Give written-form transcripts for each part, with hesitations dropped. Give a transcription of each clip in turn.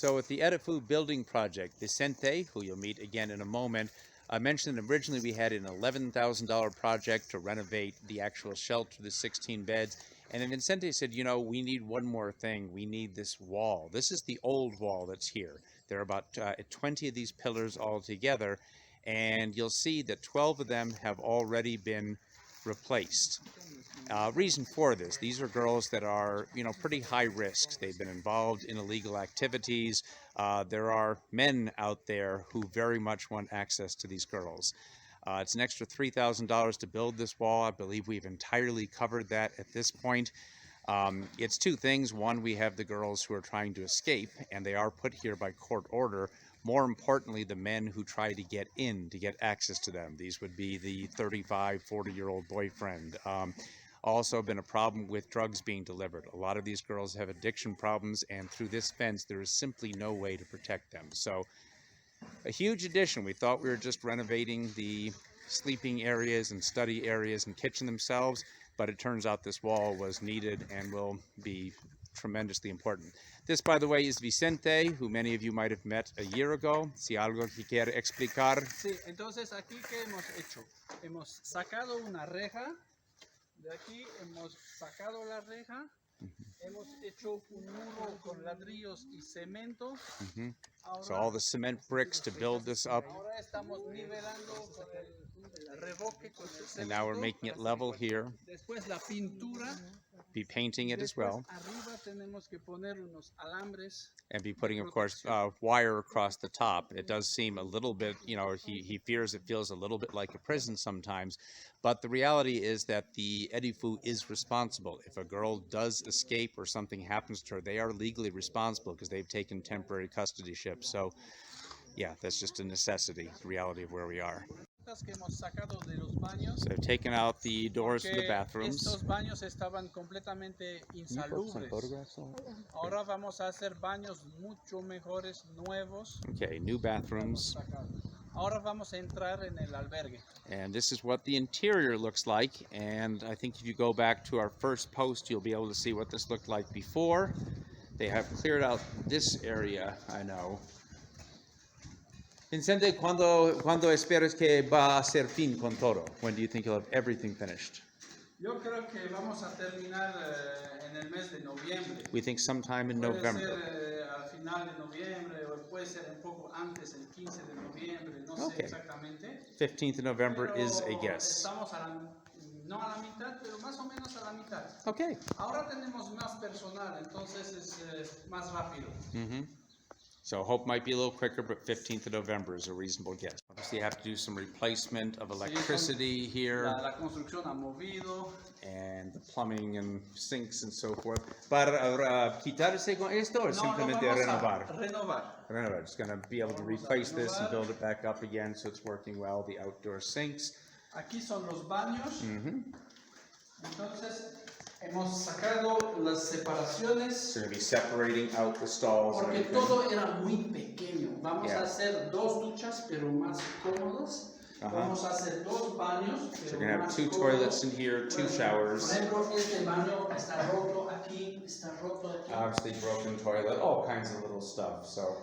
So with the EDYFU building project, Vicente, who you'll meet again in a moment, I mentioned that originally we had an $11,000 project to renovate the actual shelter, the 16 beds. And then Vicente said, you know, we need one more thing. We need this wall. This is the old wall that's here. There are about 20 of these pillars all together. And you'll see that 12 of them have already been replaced. Reason for this, these are girls that are, you know, pretty high risk. They've been involved in illegal activities. There are men out there who very much want access to these girls. It's an extra $3,000 to build this wall. I believe we've entirely covered that at this point. It's two things. One, we have the girls who are trying to escape, and they are put here by court order. More importantly, the men who try to get in, to get access to them. These would be the 35, 40-year-old boyfriend. Also been a problem with drugs being delivered. A lot of these girls have addiction problems, and through this fence, there is simply no way to protect them. So a huge addition. We thought we were just renovating the sleeping areas and study areas and kitchen themselves, but it turns out this wall was needed and will be tremendously important. This, by the way, is Vicente, who many of you might have met a year ago. Si algo que quiere explicar. Sí, entonces aquí ¿qué hemos hecho? Hemos sacado una reja, de aquí hemos sacado la reja, hemos hecho un muro con ladrillos y cemento. So all the cement bricks to build this up. Ahora estamos nivelando con el revoque con el cemento. And now we're making it level here. Después la pintura. Be painting it as well. Arriba tenemos que poner unos alambres. And be putting, of course, wire across the top. It does seem a little bit, you know, he fears it feels a little bit like a prison sometimes. But the reality is that the EDYFU is responsible. If a girl does escape or something happens to her, they are legally responsible because they've taken temporary custodyship. So, yeah, that's just a necessity, the reality of where we are. Que hemos sacado de los baños, so I've taken out the doors to the bathrooms. Estos baños estaban completamente insalubres. Ahora vamos a hacer baños mucho mejores, nuevos. Okay, new bathrooms. Ahora vamos a entrar en el albergue. And this is what the interior looks like. And I think if you go back to our first post, you'll be able to see what this looked like before. They have cleared out this area, I know. Vicente, ¿cuándo esperas que va a ser fin con todo? When do you think you'll have everything finished? Yo creo que vamos a terminar en el mes de noviembre. We think sometime in November. Puede ser al final de noviembre o puede ser un poco antes, el 15 de noviembre, no sé exactamente. 15th of November pero is a guess. Estamos no a la mitad, pero más o menos a la mitad. Okay. Ahora tenemos más personal, entonces es más rápido. So hope might be a little quicker, but 15th of November is a reasonable guess. Obviously, you have to do some replacement of electricity here. La construcción ha movido. And the plumbing and sinks and so forth. ¿Para quitarse con esto o simplemente renovar? Renovar. It's going to be able to replace this and build it back up again so it's working well. The outdoor sinks. Aquí son los baños. Entonces, hemos sacado las separaciones. So we're going to be separating out the stalls. Porque todo era muy pequeño. Vamos a hacer dos duchas, pero más cómodas. Vamos a hacer dos baños, so we're going to have two toilets in here, two showers. Por ejemplo, este baño está roto aquí, está roto aquí. Obviously broken toilet, all kinds of little stuff. So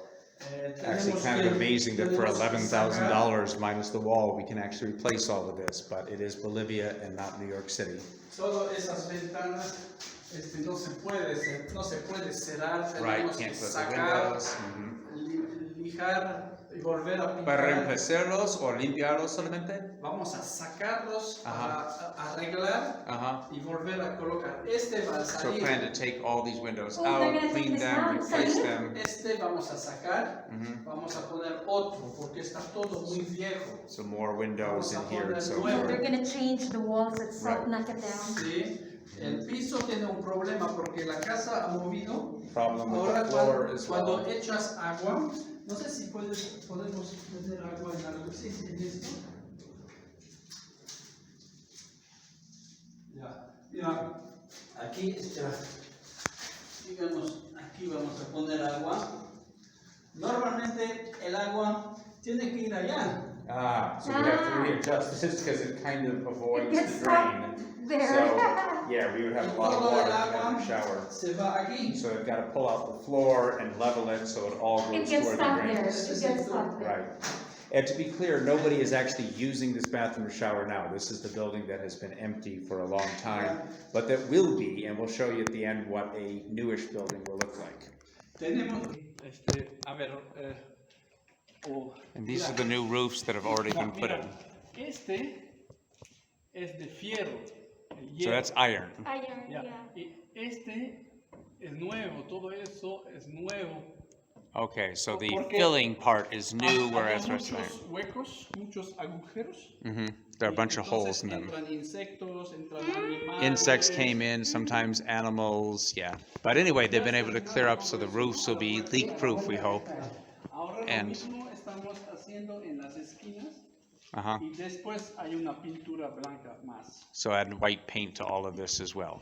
actually kind of amazing that for $11,000 minus the wall, we can actually replace all of this, but it is Bolivia and not New York City. Solo esas ventanas no se puede cerrar, right, tenemos can't que put sacar, the windows. lijar y volver a pintar. ¿Para reemplazarlos o limpiarlos solamente? Vamos a sacarlos, a arreglar y volver a colocar. Este va a salir. So plan to take all these windows out, clean them, replace them. Este vamos a sacar, vamos a poner otro porque está todo muy viejo. So more windows in here and so They're forth. going to change the walls itself, knock it down. Sí. El piso tiene un problema porque la casa ha movido. Problem with Ahora the floor as well. cuando echas agua, no sé si podemos meter agua en algo así, en esto. Ya, mira, aquí está, digamos, aquí vamos a poner agua. Normalmente el agua tiene que ir allá. So we have to readjust this because it kind of avoids the drain. There. So, yeah, we would have a lot of Todo water el coming out of the agua shower. se va aquí. So they've got to pull out the floor and level it so it all It goes gets toward the stuck there. drains. It gets stuck there. Right. And to be clear, nobody is actually using this bathroom or shower now. This is the building that has been empty for a long time, but that will be, and we'll show you at the end what a newish building will look like. Tenemos, a ver, And these are the new roofs that have already been put in. Este es de fierro. el So hierro. that's iron. Iron, Ya. yeah. Y este es nuevo, todo eso es nuevo. Okay, so the Porque filling part is new, Había whereas the rest of muchos iron. huecos, muchos agujeros. There are a bunch of Entonces holes in them. entran insectos, entran animales. Insects came in, sometimes animals, yeah. But anyway, they've been able to clear up, so the roofs will be leak-proof, we hope. Ahora lo And- mismo estamos haciendo en las esquinas Uh-huh. y después hay una pintura blanca más. So add white paint to all of this as well.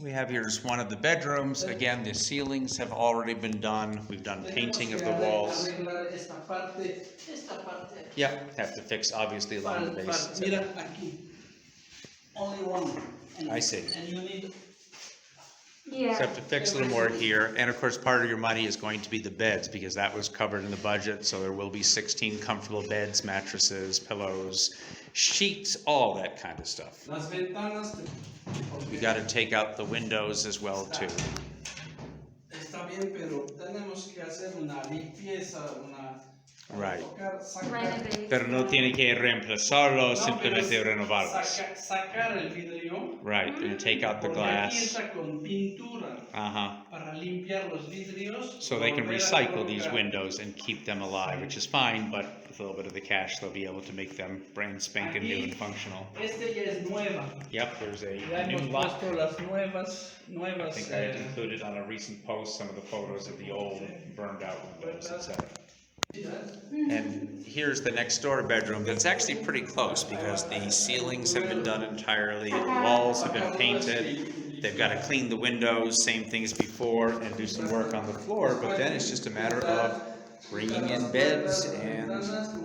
We have here is one of the bedrooms. Again, the ceilings have already been done. We've done painting of the walls. Arreglar esta parte. Yep, have to fix obviously along the base. Mira aquí. Only one. And- I see. And you need Yeah. So have to fix a little more here. And of course, part of your money is going to be the beds because that was covered in the budget. So there will be 16 comfortable beds, mattresses, pillows, sheets, all that kind of stuff. las ventanas. We got to take out the windows as well too. Está bien, pero tenemos que hacer una limpieza, una. Right. Sacar, Renovate. Pero no tiene que reemplazarlo, No, simplemente pero renovarlos. sacar el vidrio. Right, and take out the Porque aquí glass. está con pintura Uh-huh. para limpiar los vidrios. So they can volver a recycle these colocar. windows and keep them alive, which is fine, but with a little bit of the cash, they'll be able to make them brand spanking new and functional. Este ya es nueva. Yep, there's a Ya new hemos lot. puesto las I nuevas. think I had included on a recent post some of the photos of the old burned out windows, etc. And here's the next door bedroom that's actually pretty close because the ceilings have been done entirely, the walls have been painted, they've got to clean the windows, same thing as before, and do some work on the floor, but then it's just a matter of bringing in beds and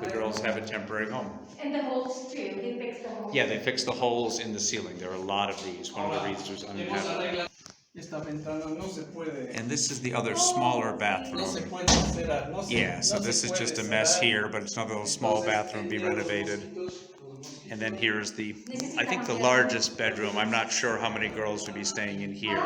the girls have a temporary home. And the holes too, they fixed the holes. Yeah, they fixed the holes in the ceiling. There are a lot of these. One of the reasons was uninhabitable. Esta ventana no se puede. And this is the other smaller No bathroom. se puede cerrar. No se, Yeah, so no se this is puede just a mess cerrar. here, but it's another little small Entonces, bathroom be entre los renovated. cositos, And then here's the, I think the largest bedroom. I'm not sure how many girls would be staying in here.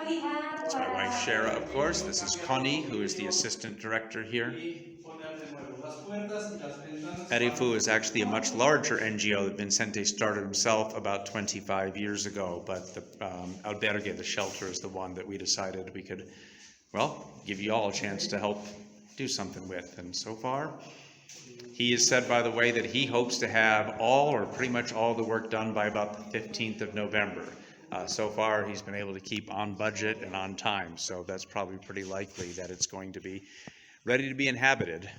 We have It's my wife Shara, of course. This is Connie, who is the assistant director here. y poner de nuevo las puertas y las ventanas. EDYFU is actually a much larger NGO that Vincente started himself about 25 years ago, but the albergue, the shelter, is the one that we decided we could, well, give you all a chance to help do something with. And so far, he has said, by the way, that he hopes to have all or pretty much all the work done by about the 15th of November. So far, he's been able to keep on budget and on time, so that's probably pretty likely that it's going to be ready to be inhabited.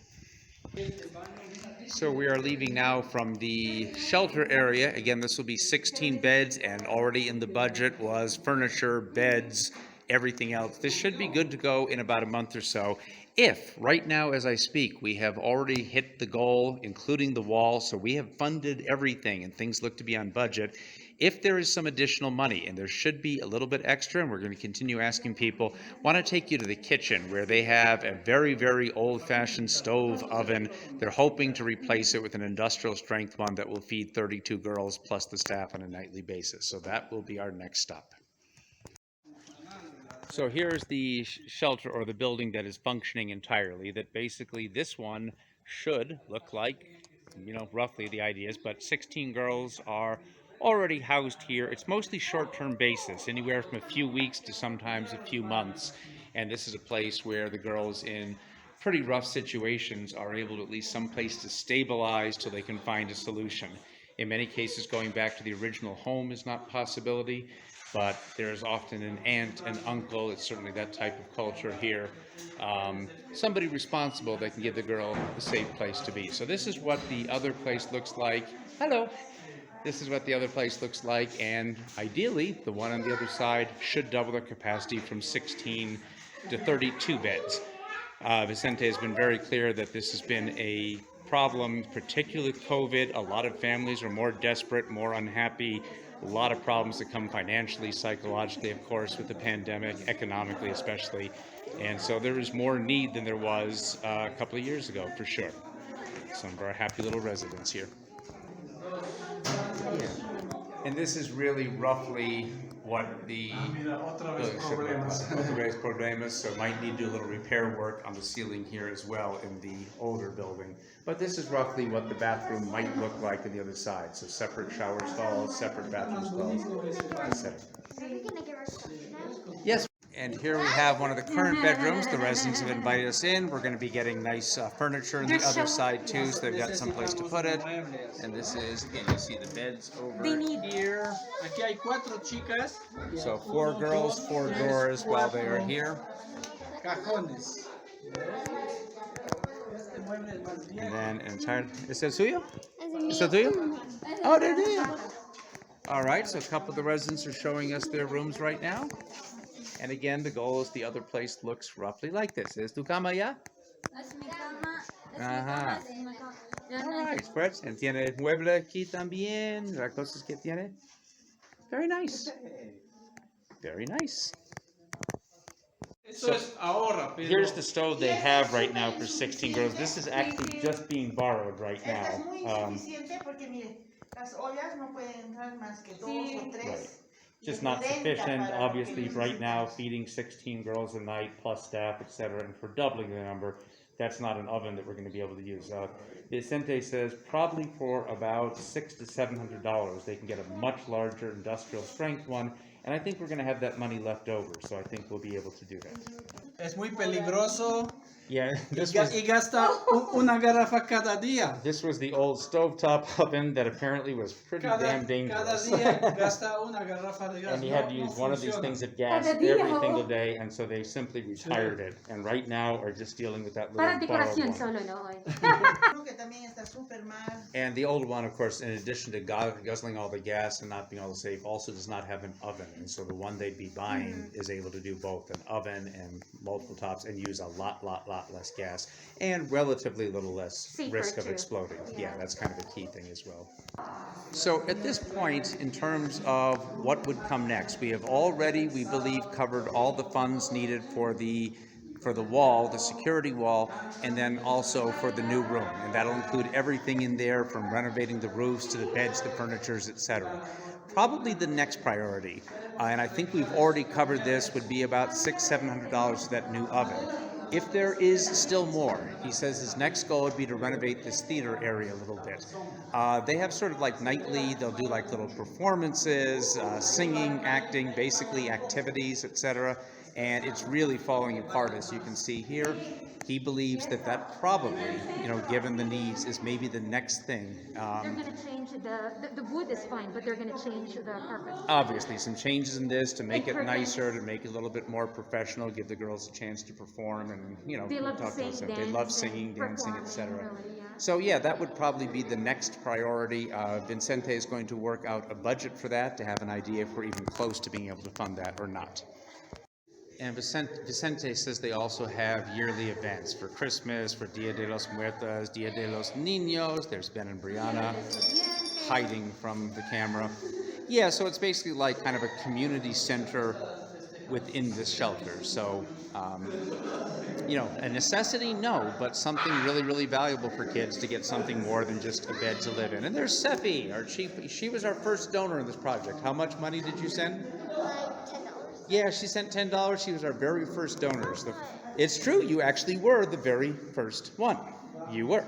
So we are leaving now from the shelter area. Again, this will be 16 beds, and already in the budget was furniture, beds, everything else. This should be good to go in about a month or so. If, right now as I speak, we have already hit the goal, including the wall, so we have funded everything and things look to be on budget. If there is some additional money, and there should be a little bit extra, and we're going to continue asking people, want to take you to the kitchen where they have a very, very old-fashioned stove oven. They're hoping to replace it with an industrial strength one that will feed 32 girls plus the staff on a nightly basis. So that will be our next stop. So here's the shelter or the building that is functioning entirely, that basically this one should look like, you know, roughly the idea is, but 16 girls are already housed here. It's mostly short-term basis, anywhere from a few weeks to sometimes a few months. And this is a place where the girls in pretty rough situations are able to at least some place to stabilize till they can find a solution. In many cases, going back to the original home is not a possibility, but there's often an aunt and uncle, it's certainly that type of culture here, somebody responsible that can give the girl a safe place to be. So this is what the other place looks like. Hello. This is what the other place looks like, and ideally, the one on the other side should double their capacity from 16 to 32 beds. Vicente has been very clear that this has been a problem, particularly with COVID. A lot of families are more desperate, more unhappy. A lot of problems that come financially, psychologically, of course, with the pandemic, economically especially. And so there is more need than there was a couple of years ago, for sure. Some of our happy little residents here. Yeah. And this is really roughly what the problemas, so might need to do a little repair work on the ceiling here as well in the older building. But this is roughly what the bathroom might look like on the other side. So separate shower stalls, separate bathroom stalls, etc. Yes. And here we have one of the current bedrooms. The residents have invited us in. We're going to be getting nice furniture on the other side too, so they've got some place to put it. And this is, again, you see the beds over here. Aquí hay 4 chicas. So 4 girls, 4 drawers while they are here. Cajones. And then an entire, ¿es el suyo? ¿Es el tuyo? Oh, they're tuyo. All right, so a couple of the residents are showing us their rooms right now. And again, the goal is the other place looks roughly like this. ¿Es tu cama ya? Es mi cama, es mi Ajá. cama, es mi cama. All right, Fred. And tiene mueble aquí también, las cosas que tiene. Very nice. Very nice. Eso es ahora, pero Here's the stove they have right now for 16 girls. This is actually just being borrowed right Esta es now. muy insuficiente porque mire, las ollas no pueden entrar más que 2 o 3. Right. Just not sufficient, obviously, right now, feeding 16 girls a night, plus staff, etc. And for doubling the number, that's not an oven that we're going to be able to use. Vicente says probably for about $600 to $700, they can get a much larger industrial strength one. And I think we're going to have that money left over, so I think we'll be able to do that. es muy peligroso Yeah, y gasta una garrafa cada día. this was the old stovetop oven that apparently was pretty damn Cada dangerous. día gasta una garrafa de gas. And you had to No use one of these funciona. things of gas Cada día, every oh. single day, and so they simply retired it. And right now are just dealing with that little Para borrowed decoración one. solo, ¿no? Uno que también está súper mal. And the old one, of course, in addition to guzzling all the gas and not being all safe, also does not have an oven. And so the one they'd be buying is able to do both an oven and multiple tops and use a lot less gas and relatively little less Safer, risk of too. exploding. Yeah. Yeah, that's kind of a key thing as well. So at this point, in terms of what would come next, we have already, we believe, covered all the funds needed for the wall, the security wall, and then also for the new room. And that'll include everything in there from renovating the roofs to the beds, the furnitures, etc. Probably the next priority, and I think we've already covered this, would be about $600-700 for that new oven. If there is still more, he says his next goal would be to renovate this theater area a little bit. They have sort of like nightly, they'll do like little performances, singing, acting, basically activities, etc. And it's really falling apart, as you can see here. He believes that that probably, given the needs, is maybe the next thing. They're going to change the wood is fine, but they're going to change the carpet. Obviously, some changes in this to make it Perfect. nicer, to make it a little bit more professional, give the girls a chance to perform, and They love to talk to sing, us. dance, They love and singing, dancing, perform, etc. really, yeah. So yeah, that would probably be the next priority. Vicente is going to work out a budget for that to have an idea if we're even close to being able to fund that or not. And Vicente says they also have yearly events for Christmas, for Dia de los Muertos, Dia de los Niños. There's Ben and Brianna hiding from the camera. Yeah, so it's basically like kind of a community center within this shelter. So, a necessity, no, but something really valuable for kids to get something more than just a bed to live in. And there's Sephi, our chief. She was our first donor in this project. How much money did you send? Yeah, she sent $10. She was our very first donor. So it's true, you actually were the very first one. You were.